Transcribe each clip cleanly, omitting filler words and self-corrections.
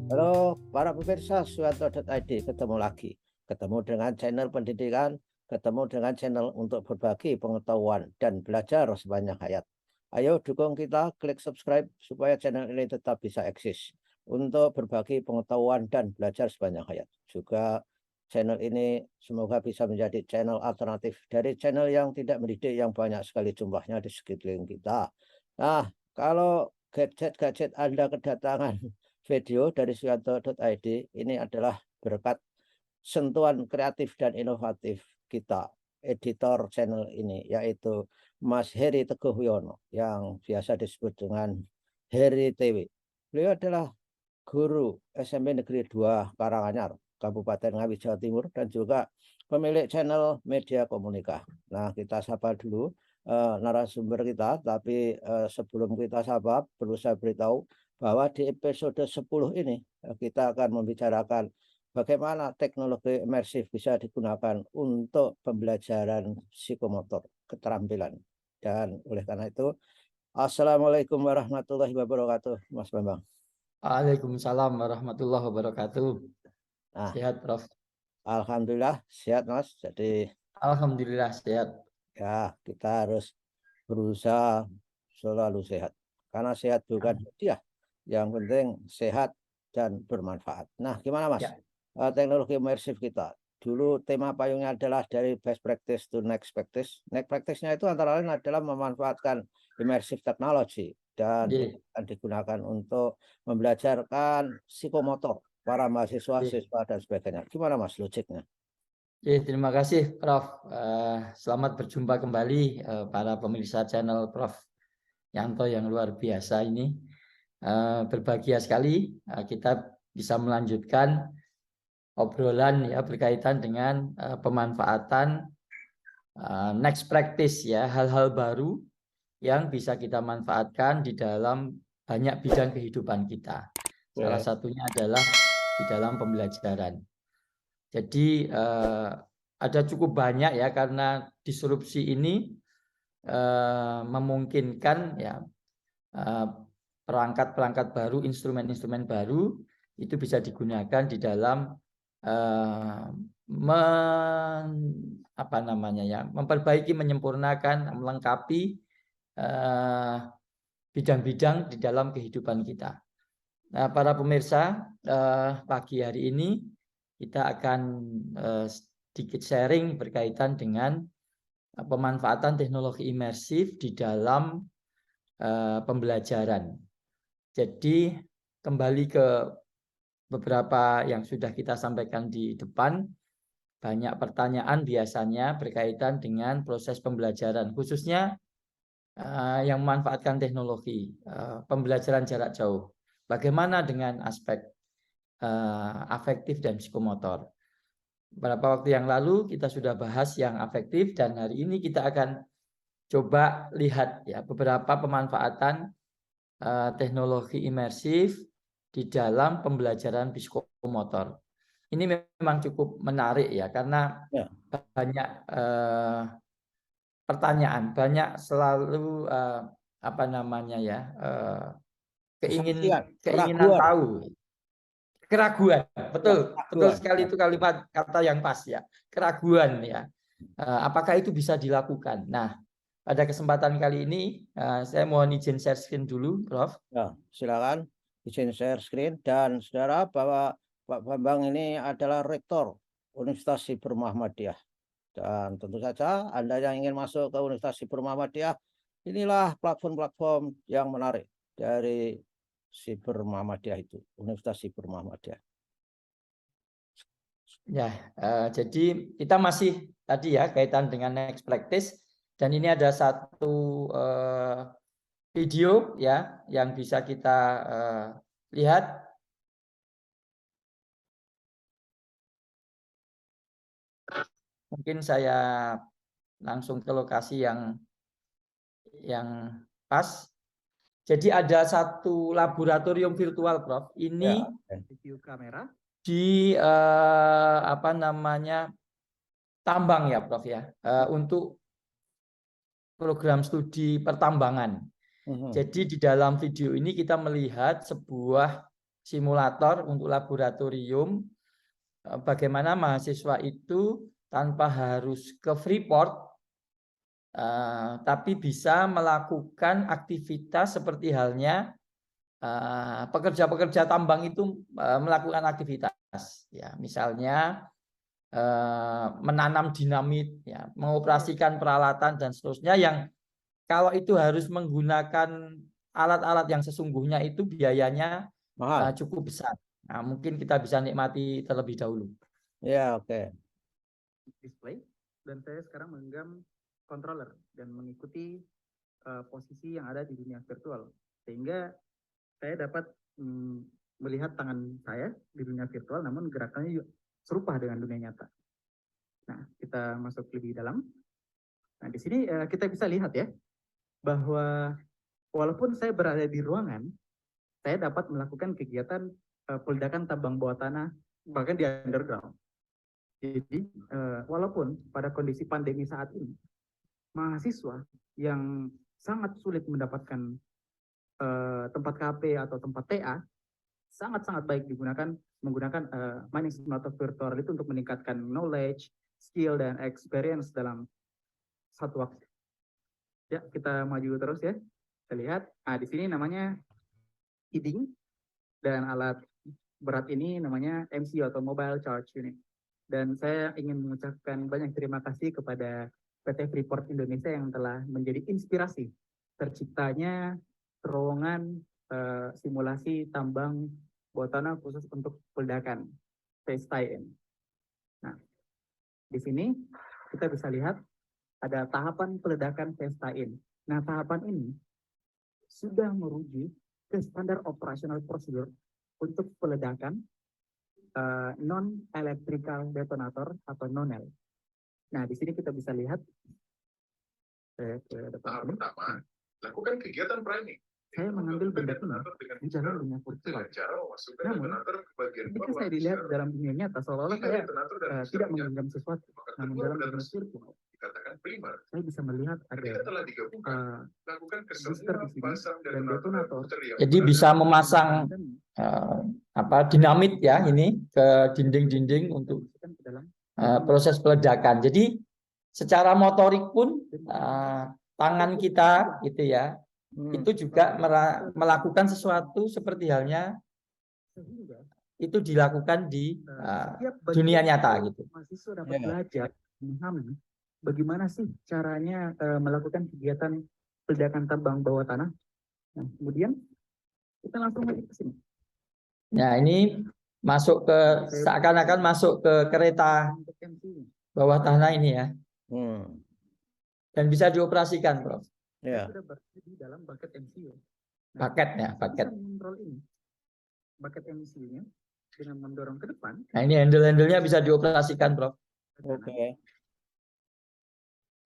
Halo para pemirsa Suyanto.id, ketemu lagi. Ketemu dengan channel pendidikan, ketemu dengan channel untuk berbagi pengetahuan dan belajar sebanyak hayat. Ayo dukung kita, klik subscribe supaya channel ini tetap bisa eksis untuk berbagi pengetahuan dan belajar sebanyak hayat. Juga channel ini semoga bisa menjadi channel alternatif dari channel yang tidak mendidik yang banyak sekali jumlahnya di sekeliling kita. Nah, kalau gadget-gadget Anda kedatangan video dari Suyanto.id ini adalah berkat sentuhan kreatif dan inovatif kita, editor channel ini, yaitu Mas Heri Teguh Wiono yang biasa disebut dengan Heri TV. Beliau adalah guru SMP Negeri 2 Karanganyar, Kabupaten Ngawi, Jawa Timur, dan juga pemilik channel Media Komunika. Nah, kita sapa dulu narasumber kita, tapi sebelum kita sapa, perlu saya beritahu bahwa di episode 10 ini kita akan membicarakan bagaimana teknologi imersif bisa digunakan untuk pembelajaran psikomotor, keterampilan. Dan oleh karena itu, Assalamualaikum warahmatullahi wabarakatuh, Mas Bambang. Waalaikumsalam warahmatullahi wabarakatuh. Nah, Sehat, Prof. alhamdulillah sehat, Mas. Jadi Alhamdulillah sehat. ya kita harus berusaha selalu sehat. Karena sehat bukan hadiah. Yang penting sehat dan bermanfaat. Nah, gimana Mas? Ya, Teknologi imersif kita. Dulu tema payungnya adalah dari best practice to next practice. Next practice-nya itu antara lain adalah memanfaatkan immersive technology. Dan Ye, ini akan digunakan untuk membelajarkan psikomotor para mahasiswa, ye. siswa, dan sebagainya. Gimana Mas logiknya? Terima kasih, Prof. Selamat berjumpa kembali para pemirsa channel Prof. Yanto yang luar biasa ini. Berbahagia sekali kita bisa melanjutkan obrolan ya berkaitan dengan pemanfaatan next practice ya, hal-hal baru yang bisa kita manfaatkan di dalam banyak bidang kehidupan kita. Salah Oke. satunya adalah di dalam pembelajaran. Jadi ada cukup banyak ya karena disrupsi ini memungkinkan ya perangkat-perangkat baru, instrumen-instrumen baru itu bisa digunakan di dalam memperbaiki, menyempurnakan, melengkapi bidang-bidang di dalam kehidupan kita. Nah, para pemirsa, pagi hari ini kita akan sedikit sharing berkaitan dengan pemanfaatan teknologi imersif di dalam pembelajaran. Jadi kembali ke beberapa yang sudah kita sampaikan di depan, banyak pertanyaan biasanya berkaitan dengan proses pembelajaran, khususnya yang memanfaatkan teknologi pembelajaran jarak jauh. Bagaimana dengan aspek afektif dan psikomotor? Beberapa waktu yang lalu kita sudah bahas yang afektif dan hari ini kita akan coba lihat ya beberapa pemanfaatan teknologi imersif di dalam pembelajaran psikomotor. Ini memang cukup menarik ya karena Ya. banyak pertanyaan, banyak selalu Kesaksian, keinginan keraguan, tahu, keraguan, ya, betul keraguan. sekali Ya. itu kalimat kata yang pas ya, keraguan ya. Apakah itu bisa dilakukan? Nah, pada kesempatan kali ini saya mohon izin share screen dulu, Prof. Ya, silakan izin share screen dan saudara bahwa Pak Bambang ini adalah rektor Universitas Siber Muhammadiyah. Dan tentu saja Anda yang ingin masuk ke Universitas Siber Muhammadiyah, inilah platform-platform yang menarik dari Siber Muhammadiyah itu, Universitas Siber Muhammadiyah. Ya, jadi kita masih tadi ya kaitan dengan next practice dan ini ada satu video ya yang bisa kita lihat. Mungkin saya langsung ke lokasi yang pas. Jadi ada satu laboratorium virtual, Prof. Ini Ya, video kamera di tambang ya, Prof ya, untuk program studi pertambangan. Mhm. Jadi di dalam video ini kita melihat sebuah simulator untuk laboratorium, bagaimana mahasiswa itu tanpa harus ke Freeport, tapi bisa melakukan aktivitas seperti halnya pekerja-pekerja tambang itu melakukan aktivitas, ya, misalnya menanam dinamit, ya, mengoperasikan peralatan dan seterusnya, yang kalau itu harus menggunakan alat-alat yang sesungguhnya itu biayanya Mahal. cukup besar. Nah, mungkin kita bisa nikmati terlebih dahulu. Ya, oke. Display, dan saya sekarang menggenggam controller dan mengikuti posisi yang ada di dunia virtual, sehingga saya dapat melihat tangan saya di dunia virtual, namun gerakannya serupa dengan dunia nyata. Nah, kita masuk lebih dalam. Nah, di sini kita bisa lihat ya, bahwa walaupun saya berada di ruangan, saya dapat melakukan kegiatan peledakan tambang bawah tanah, bahkan di underground. Jadi, walaupun pada kondisi pandemi saat ini, mahasiswa yang sangat sulit mendapatkan tempat KP atau tempat TA, sangat-sangat baik menggunakan mining simulator virtual itu untuk meningkatkan knowledge, skill, dan experience dalam satu waktu. Ya, kita maju terus ya. Kita lihat, di sini namanya heading, dan alat berat ini namanya MCU atau Mobile Charge Unit. Dan saya ingin mengucapkan banyak terima kasih kepada PT Freeport Indonesia yang telah menjadi inspirasi terciptanya terowongan simulasi tambang bawah tanah khusus untuk peledakan phase tie-in. Nah, di sini kita bisa lihat ada tahapan peledakan phase tie-in. Nah, tahapan ini sudah merujuk ke standar operasional prosedur untuk peledakan non-electrical detonator atau non-EL. Nah, di sini kita bisa lihat tahap pertama, lakukan kegiatan priming. Saya mengambil benda ini di dalam dunia virtual. Namun, ketika saya dilihat dalam dunia nyata, seolah-olah saya tidak menggenggam sesuatu. Namun dalam dunia virtual, saya bisa melihat ada booster di sini dan detonator. Jadi bisa memasang dinamit ya ini ke dinding-dinding untuk proses peledakan. Jadi secara motorik pun tangan kita gitu ya, itu juga melakukan sesuatu seperti halnya itu dilakukan di dunia nyata gitu. Mahasiswa dapat belajar memahami bagaimana sih caranya melakukan kegiatan peledakan tambang bawah tanah. Nah, kemudian kita langsung ke sini. Nah, ini masuk ke seakan-akan masuk ke kereta bawah tanah ini ya. Dan bisa dioperasikan, Prof. Ya. Sudah berada di dalam bucket MCU. Paket ya, paket. Mengontrol ini. Bucket MCU-nya dengan mendorong ke depan. Nah, ini handle-handlenya bisa dioperasikan, Prof. Oke.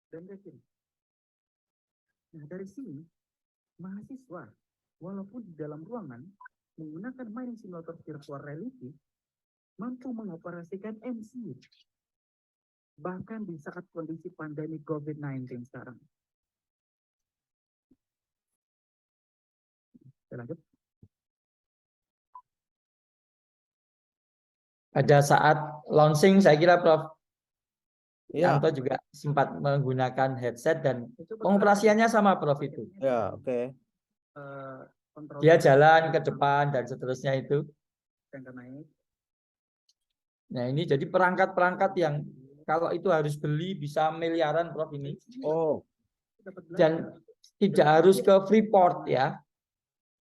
Dan dari sini. Nah, dari sini mahasiswa walaupun di dalam ruangan menggunakan mining simulator virtual reality mampu mengoperasikan MCU. Bahkan di saat kondisi pandemi COVID-19 sekarang. Kita lanjut. Pada saat launching saya kira Prof. Ya. Yanto juga sempat menggunakan headset dan pengoperasiannya sama Prof itu. Ya, oke. Dia jalan ke depan dan seterusnya itu. Nah, ini jadi perangkat-perangkat yang kalau itu harus beli bisa miliaran Prof ini. Oh. Dan tidak harus ke Freeport ya.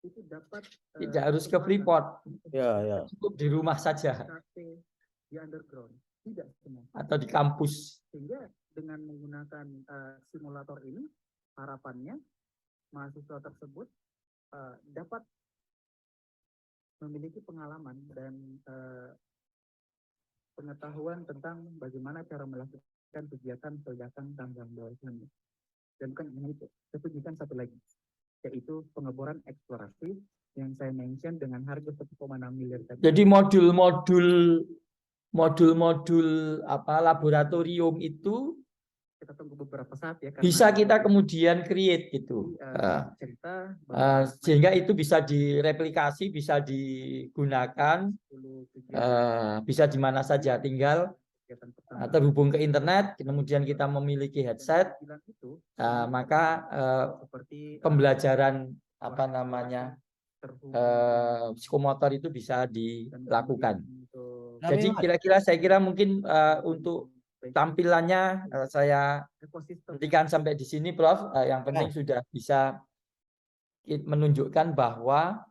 Tidak harus ke Freeport. Ya, ya. Cukup di rumah saja. Di underground. Tidak semua. Atau di kampus. Sehingga dengan menggunakan simulator ini, harapannya mahasiswa tersebut dapat memiliki pengalaman dan pengetahuan tentang bagaimana cara melakukan kegiatan peledakan tambang bawah tanah. Dan bukan hanya itu, saya tunjukkan satu lagi, yaitu pengeboran eksplorasi yang saya mention dengan harga 1,6 miliar tadi. Jadi modul laboratorium itu kita tunggu beberapa saat ya. Bisa kita kemudian create gitu. Cerita Sehingga itu bisa direplikasi, bisa digunakan, bisa di mana saja, tinggal terhubung ke internet, kemudian kita memiliki headset, maka pembelajaran apa namanya psikomotor itu bisa dilakukan. Jadi kira-kira saya kira mungkin untuk tampilannya saya hentikan sampai di sini, Prof. Yang penting sudah bisa menunjukkan bahwa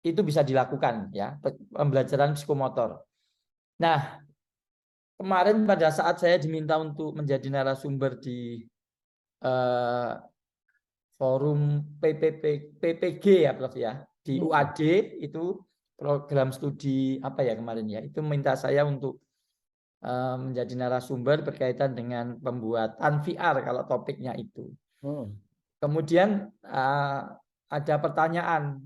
itu bisa dilakukan ya, pembelajaran psikomotor. Nah, kemarin pada saat saya diminta untuk menjadi narasumber di forum PPG ya, Prof ya, di UAD itu program studi apa ya kemarin ya, itu minta saya untuk menjadi narasumber berkaitan dengan pembuatan VR kalau topiknya itu. Kemudian ada pertanyaan,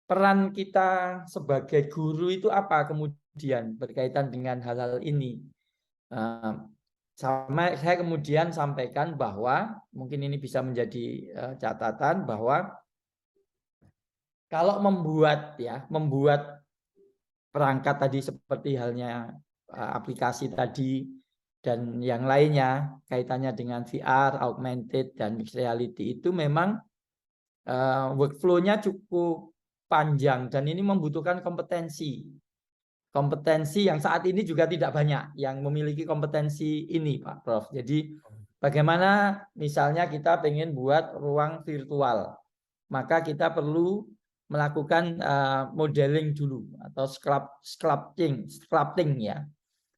peran kita sebagai guru itu apa kemudian berkaitan dengan hal-hal ini. Saya kemudian sampaikan bahwa mungkin ini bisa menjadi catatan bahwa kalau membuat perangkat tadi seperti halnya aplikasi tadi dan yang lainnya kaitannya dengan VR, augmented dan mixed reality itu memang workflow-nya cukup panjang dan ini membutuhkan kompetensi yang saat ini juga tidak banyak yang memiliki kompetensi ini, Pak Prof. Jadi bagaimana misalnya kita ingin buat ruang virtual, maka kita perlu melakukan modeling dulu atau sculpting ya,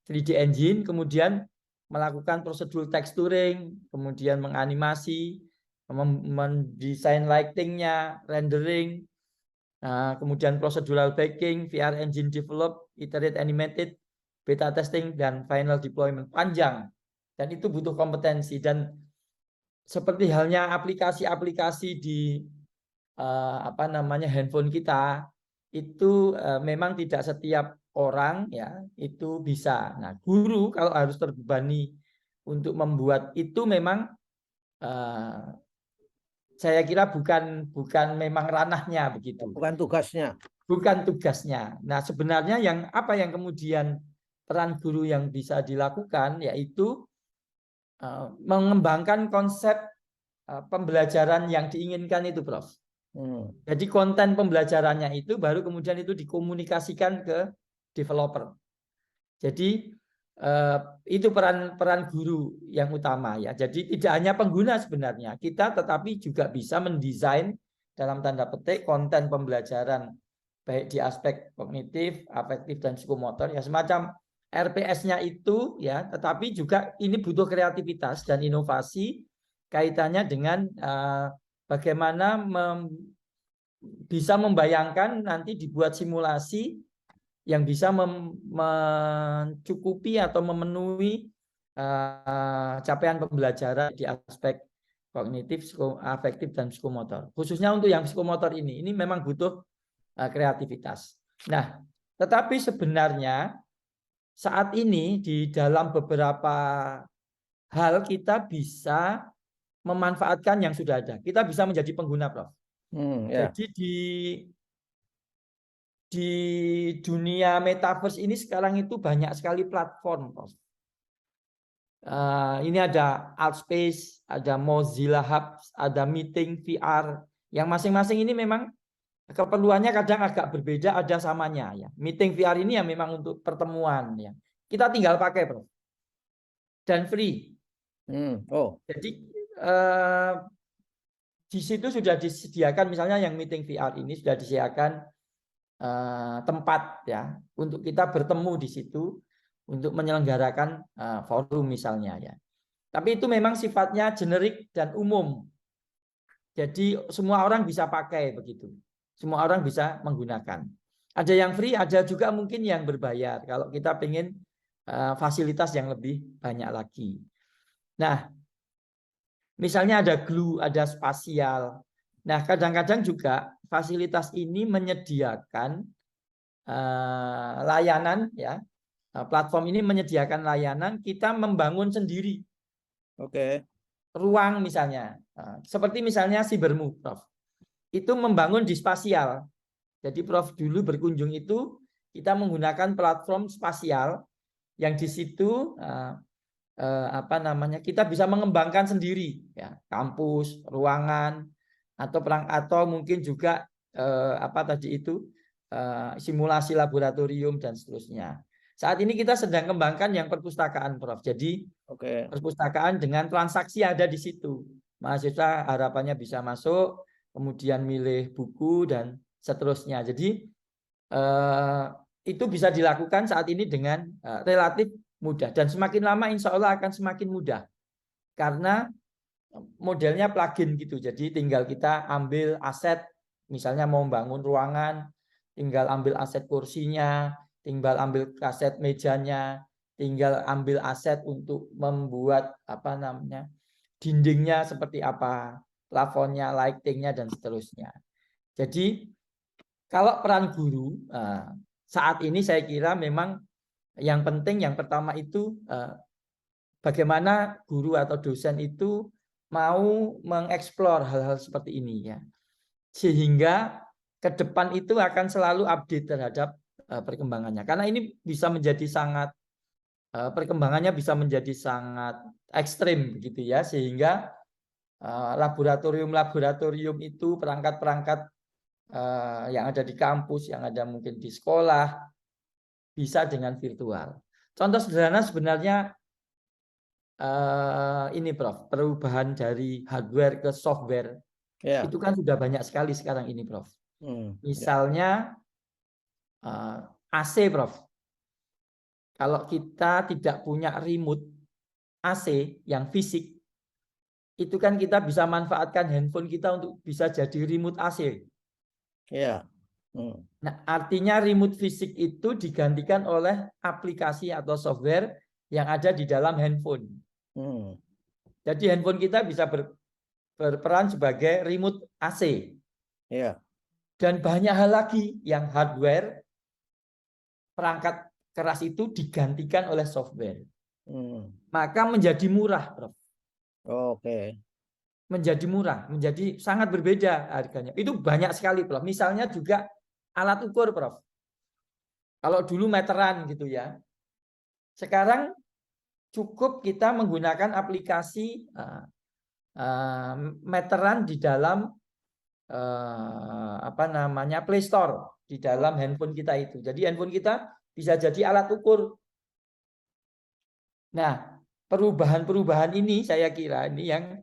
3D engine, kemudian melakukan prosedur texturing, kemudian menganimasi, mendesain lightingnya, rendering, kemudian procedural baking, VR engine develop, iterate animated, beta testing, dan final deployment. Panjang, dan itu butuh kompetensi. Dan seperti halnya aplikasi-aplikasi di handphone kita, itu memang tidak setiap orang ya itu bisa. Nah, guru kalau harus terbebani untuk membuat itu memang saya kira bukan memang ranahnya begitu. Bukan tugasnya. Bukan tugasnya. Nah, sebenarnya yang kemudian peran guru yang bisa dilakukan yaitu mengembangkan konsep pembelajaran yang diinginkan itu, Prof. Jadi konten pembelajarannya itu baru kemudian itu dikomunikasikan ke developer. Jadi itu peran guru yang utama ya. Jadi tidak hanya pengguna sebenarnya, kita tetapi juga bisa mendesain dalam tanda petik konten pembelajaran baik di aspek kognitif, afektif dan psikomotor ya, semacam RPS-nya itu ya, tetapi juga ini butuh kreativitas dan inovasi kaitannya dengan bagaimana bisa membayangkan nanti dibuat simulasi yang bisa mencukupi atau memenuhi capaian pembelajaran di aspek kognitif, afektif dan psikomotor. Khususnya untuk yang psikomotor ini memang butuh kreativitas. Nah, tetapi sebenarnya saat ini di dalam beberapa hal kita bisa memanfaatkan yang sudah ada. Kita bisa menjadi pengguna, Prof. Jadi di dunia metaverse ini sekarang itu banyak sekali platform, Prof. Ini ada Altspace, ada Mozilla Hub, ada Meeting VR. Yang masing-masing ini memang keperluannya kadang agak berbeda, ada samanya ya. Meeting VR ini ya memang untuk pertemuan ya. Kita tinggal pakai, Prof. Dan free. Jadi di situ sudah disediakan, misalnya yang Meeting VR ini sudah disediakan tempat ya untuk kita bertemu di situ untuk menyelenggarakan forum misalnya ya. Tapi itu memang sifatnya generik dan umum. Jadi semua orang bisa pakai begitu. Semua orang bisa menggunakan. Ada yang free, ada juga mungkin yang berbayar kalau kita pengen fasilitas yang lebih banyak lagi. Nah, misalnya ada Glue, ada spasial. Nah, kadang-kadang juga fasilitas ini menyediakan layanan ya platform ini menyediakan layanan, kita membangun sendiri Oke. ruang misalnya. Seperti misalnya Sibermu, Prof. Itu membangun di spasial. Jadi Prof dulu berkunjung itu kita menggunakan platform spasial yang di situ kita bisa mengembangkan sendiri ya, kampus, ruangan atau mungkin juga simulasi laboratorium dan seterusnya. Saat ini kita sedang kembangkan yang perpustakaan, Prof. Jadi perpustakaan dengan transaksi ada di situ. Mahasiswa harapannya bisa masuk, kemudian milih buku dan seterusnya. Jadi itu bisa dilakukan saat ini dengan relatif mudah, dan semakin lama insya Allah akan semakin mudah karena modelnya plugin gitu. Jadi tinggal kita ambil aset, misalnya mau bangun ruangan, tinggal ambil aset kursinya, tinggal ambil aset mejanya, tinggal ambil aset untuk membuat dindingnya seperti apa, plafonnya, lightingnya dan seterusnya. Jadi kalau peran guru saat ini saya kira memang yang penting yang pertama itu bagaimana guru atau dosen itu mau mengeksplor hal-hal seperti ini ya, sehingga ke depan itu akan selalu update terhadap perkembangannya, karena ini bisa menjadi sangat perkembangannya bisa menjadi sangat ekstrim begitu ya, sehingga laboratorium itu perangkat-perangkat yang ada di kampus, yang ada mungkin di sekolah bisa dengan virtual. Contoh sederhana sebenarnya ini Prof, perubahan dari hardware ke software itu kan sudah banyak sekali sekarang ini Prof. Misalnya AC Prof. Kalau kita tidak punya remote AC yang fisik, itu kan kita bisa manfaatkan handphone kita untuk bisa jadi remote AC. Iya. Nah, artinya remote fisik itu digantikan oleh aplikasi atau software yang ada di dalam handphone. Jadi handphone kita bisa berperan sebagai remote AC. Iya. Dan banyak hal lagi yang hardware, perangkat keras itu digantikan oleh software. Maka menjadi murah, Prof. Oke. Menjadi murah, menjadi sangat berbeda harganya. Itu banyak sekali, Prof. Misalnya juga alat ukur, Prof. Kalau dulu meteran gitu ya. Sekarang cukup kita menggunakan aplikasi meteran di dalam Play Store di dalam handphone kita itu. Jadi handphone kita bisa jadi alat ukur. Nah, perubahan-perubahan ini saya kira ini yang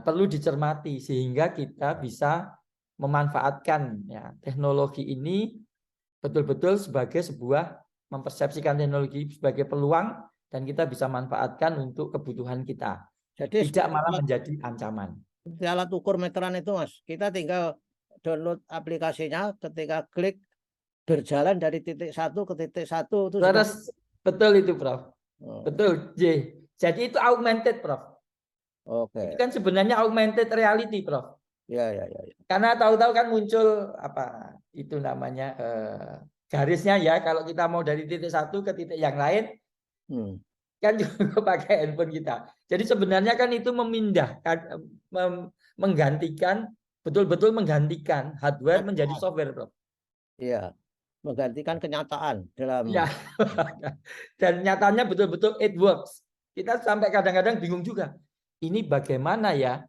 perlu dicermati sehingga kita bisa memanfaatkan ya, teknologi ini betul-betul sebagai sebuah, mempersepsikan teknologi sebagai peluang dan kita bisa manfaatkan untuk kebutuhan kita. Jadi tidak malah menjadi ancaman. Di alat ukur meteran itu Mas, kita tinggal download aplikasinya, ketika klik berjalan dari titik satu ke titik satu itu betul itu Prof. Betul J. Jadi itu augmented Prof. Oke. Itu kan sebenarnya augmented reality Prof. Ya. Karena tahu-tahu kan muncul itu namanya garisnya ya, kalau kita mau dari titik satu ke titik yang lain kan juga pakai handphone kita. Jadi sebenarnya kan itu memindahkan, menggantikan, betul-betul menggantikan hardware menjadi software, Prof. Iya, menggantikan kenyataan dalam. Ya. Dan nyatanya betul-betul it works. Kita sampai kadang-kadang bingung juga. Ini bagaimana ya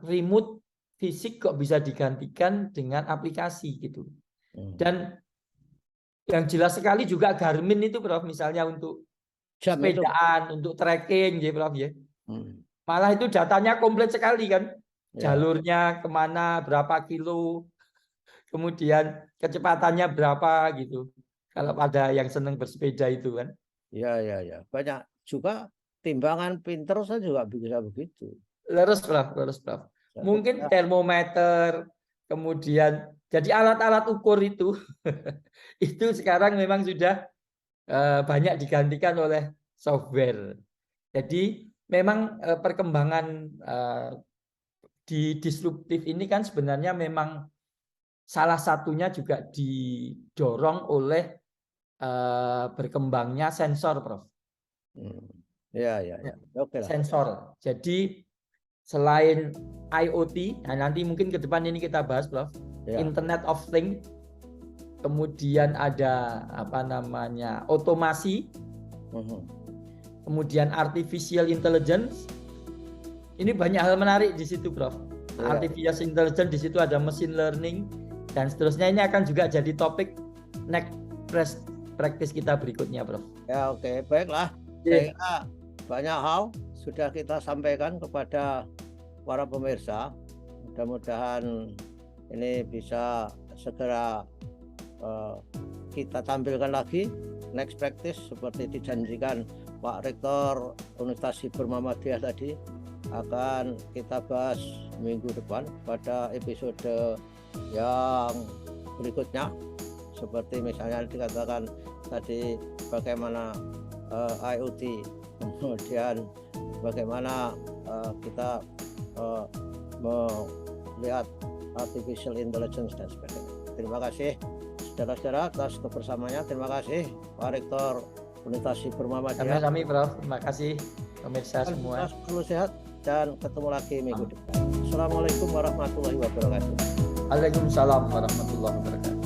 remote fisik kok bisa digantikan dengan aplikasi gitu. Dan yang jelas sekali juga Garmin itu Prof, misalnya untuk sepedaan, untuk trekking ya Prof ya. Malah itu datanya komplit sekali kan. Jalurnya kemana, berapa kilo, kemudian kecepatannya berapa gitu. Kalau ada yang senang bersepeda itu kan. Ya. Banyak juga timbangan pinter saya juga bisa begitu. Lurus Prof. Mungkin termometer, kemudian jadi alat-alat ukur itu itu sekarang memang sudah banyak digantikan oleh software. Jadi memang perkembangan di disruptif ini kan sebenarnya memang salah satunya juga didorong oleh berkembangnya sensor, Prof. Ya. Oke lah. Sensor. Jadi selain IoT, nah nanti mungkin ke depan ini kita bahas, Prof. Ya. Internet of Things, kemudian ada apa namanya otomasi, kemudian artificial intelligence. Ini banyak hal menarik di situ, Prof. Ya. Artificial intelligence, di situ ada machine learning dan seterusnya. Ini akan juga jadi topik next practice kita berikutnya, Prof. Ya, oke, baiklah. Saya kira banyak hal sudah kita sampaikan kepada para pemirsa. Mudah-mudahan ini bisa segera kita tampilkan lagi next practice seperti dijanjikan Pak Rektor Universitas Hibrul Muhammadiyah tadi, akan kita bahas minggu depan pada episode yang berikutnya, seperti misalnya dikatakan tadi bagaimana IoT, kemudian bagaimana kita melihat artificial intelligence dan sebagainya. Terima kasih saudara-saudara atas kebersamaannya. Terima kasih Pak Rektor Universitas Hibrul Muhammadiyah. Kami Prof. Terima kasih pemirsa semua. Selalu sehat dan ketemu lagi minggu depan. Assalamualaikum warahmatullahi wabarakatuh. Waalaikumsalam warahmatullahi wabarakatuh.